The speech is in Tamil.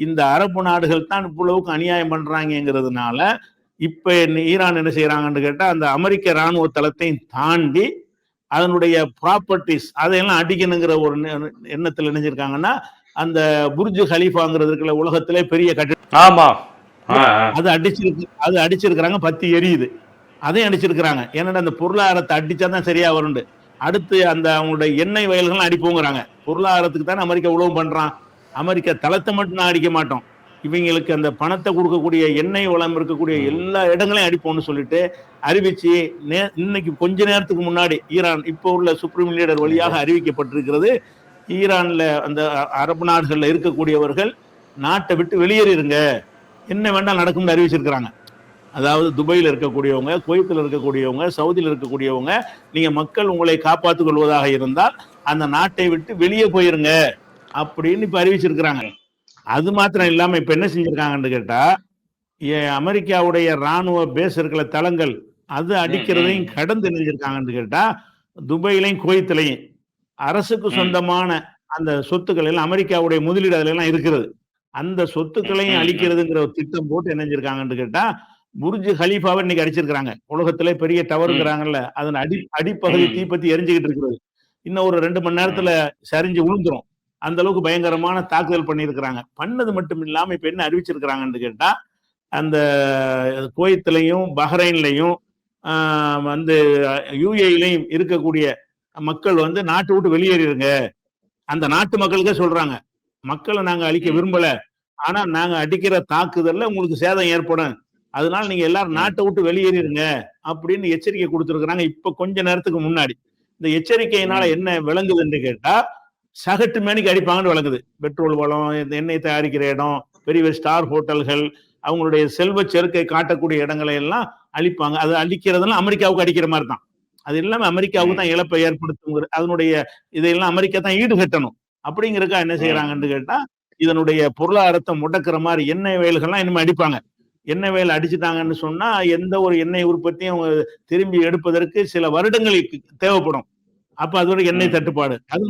இந்த அரபு நாடுகள் தான் இவ்வளவுக்கு அநியாயம் பண்றாங்கிறதுனால இப்ப ஈரான் என்ன செய்யறாங்கன்னு கேட்டா அந்த அமெரிக்க ராணுவ தளத்தையும் தாண்டி அதனுடைய ப்ராப்பர்ட்டிஸ் அதையெல்லாம் அடிக்கணுங்கிற ஒரு எண்ணத்தில் இணைஞ்சிருக்காங்கன்னா அந்த புர்ஜ் ஹலீஃபாங்கிறது இருக்கிற உலகத்திலே பெரிய கட்டிடம். ஆமா, அது அடிச்சிருக்கிறாங்க, பத்தி எரியுது. அதையும் அடிச்சிருக்கிறாங்க. ஏன்னா அந்த பொருளாதாரத்தை அடிச்சாதான் சரியா வருண்டு. அடுத்து அந்த அவங்களுடைய எண்ணெய் வயல்கள் அடிப்போங்கிறாங்க. பொருளாதாரத்துக்கு தானே அமெரிக்கா உழவு பண்றான். அமெரிக்கா தளத்தை மட்டும் நான் அடிக்க மாட்டோம், இவங்களுக்கு அந்த பணத்தை கொடுக்கக்கூடிய எண்ணெய் வளம் இருக்கக்கூடிய எல்லா இடங்களையும் அடிப்போம்னு சொல்லிட்டு அறிவிச்சு இன்னைக்கு கொஞ்ச நேரத்துக்கு முன்னாடி ஈரான் இப்போ உள்ள சுப்ரீம் லீடர் வழியாக அறிவிக்கப்பட்டிருக்கிறது. ஈரான்ல அந்த அரபு நாடுகள்ல இருக்கக்கூடியவர்கள் நாட்டை விட்டு வெளியேறிருங்க, என்ன வேண்டாம் நடக்கும்னு அறிவிச்சிருக்கிறாங்க. அதாவது துபாயில் இருக்கக்கூடியவங்க, குவைத்தில் இருக்கக்கூடியவங்க, சவுதியில் இருக்கக்கூடியவங்க, நீங்க மக்கள் உங்களை காப்பாற்றிக் கொள்வதாக இருந்தால் அந்த நாட்டை விட்டு வெளியே போயிருங்க அப்படின்னு இப்ப அறிவிச்சிருக்கிறாங்க. அது மாத்திரம் இல்லாம இப்ப என்ன செஞ்சிருக்காங்கன்னு கேட்டா, அமெரிக்காவுடைய ராணுவ பேஸ் இருக்கிற தளங்கள் அது அடிக்கிறதையும் கடந்து நினைஞ்சிருக்காங்கன்னு கேட்டா, துபாயிலையும் குவைத்திலையும் அரசுக்கு சொந்தமான அந்த சொத்துக்கள் எல்லாம் அமெரிக்காவுடைய முதலீடு அதுல எல்லாம் இருக்கிறது. அந்த சொத்துக்களையும் அழிக்கிறதுங்கிற ஒரு திட்டம் போட்டு என்ன செஞ்சிருக்காங்கன்னு கேட்டா, புர்ஜ் ஹலீஃபாவை இன்னைக்கு அடிச்சிருக்காங்க. உலகத்திலே பெரிய டவருங்கிறாங்கல்ல, அதன் அடிப்பகுதி தீப்பத்தி எரிஞ்சுக்கிட்டு இருக்கிறது. இன்னும் ஒரு 2 மணி நேரத்துல சரிஞ்சு விழுந்துரும். அந்த அளவுக்கு பயங்கரமான தாக்குதல் பண்ணியிருக்கிறாங்க. பண்ணது மட்டும் இல்லாம இப்ப என்ன அறிவிச்சிருக்கிறாங்கன்னு கேட்டா, அந்த குவைத்திலையும் பஹ்ரைன்லையும் வந்து யுஏஇலையும் இருக்கக்கூடிய மக்கள் வந்து நாட்டை விட்டு வெளியேறிருங்க. அந்த நாட்டு மக்களுக்கே சொல்றாங்க, மக்களை நாங்க அழிக்க விரும்பல, ஆனா நாங்க அடிக்கிற தாக்குதல்ல உங்களுக்கு சேதம் ஏற்படும், அதனால நீங்க எல்லாரும் நாட்டை விட்டு வெளியேறிருங்க அப்படின்னு எச்சரிக்கை கொடுத்துருக்காங்க. இப்ப கொஞ்ச நேரத்துக்கு முன்னாடி இந்த எச்சரிக்கையினால என்ன விளங்குதுன்னு கேட்டா, சகட்டு மேனிக்கு அடிப்பாங்கன்னு விளங்குது. பெட்ரோல் வளம், எண்ணெய் தயாரிக்கிற இடம், பெரிய ஸ்டார் ஹோட்டல்கள், அவங்களுடைய செல்வ செருக்கை காட்டக்கூடிய இடங்களை எல்லாம் அழிப்பாங்க. அது அழிக்கிறதுலாம் அமெரிக்காவுக்கு அடிக்கிற மாதிரி தான். அது எல்லாமே அமெரிக்காவுக்கு தான் இழப்பை ஏற்படுத்தும். அதனுடைய இதையெல்லாம் அமெரிக்கா தான் ஈடுகட்டணும். அப்படிங்கிறக்கா என்ன செய்யறாங்கன்னு கேட்டா, இதனுடைய பொருளாதாரத்தை முடக்கிற மாதிரி எண்ணெய் வயல்கள்லாம் இனிமே அடிப்பாங்க. எண்ணெய் வயல் அடிச்சுட்டாங்கன்னு சொன்னா எந்த ஒரு எண்ணெய் உற்பத்தியும் திரும்பி எடுப்பதற்கு சில வருடங்களுக்கு தேவைப்படும். அப்ப அதோட எண்ணெய் தட்டுப்பாடு அது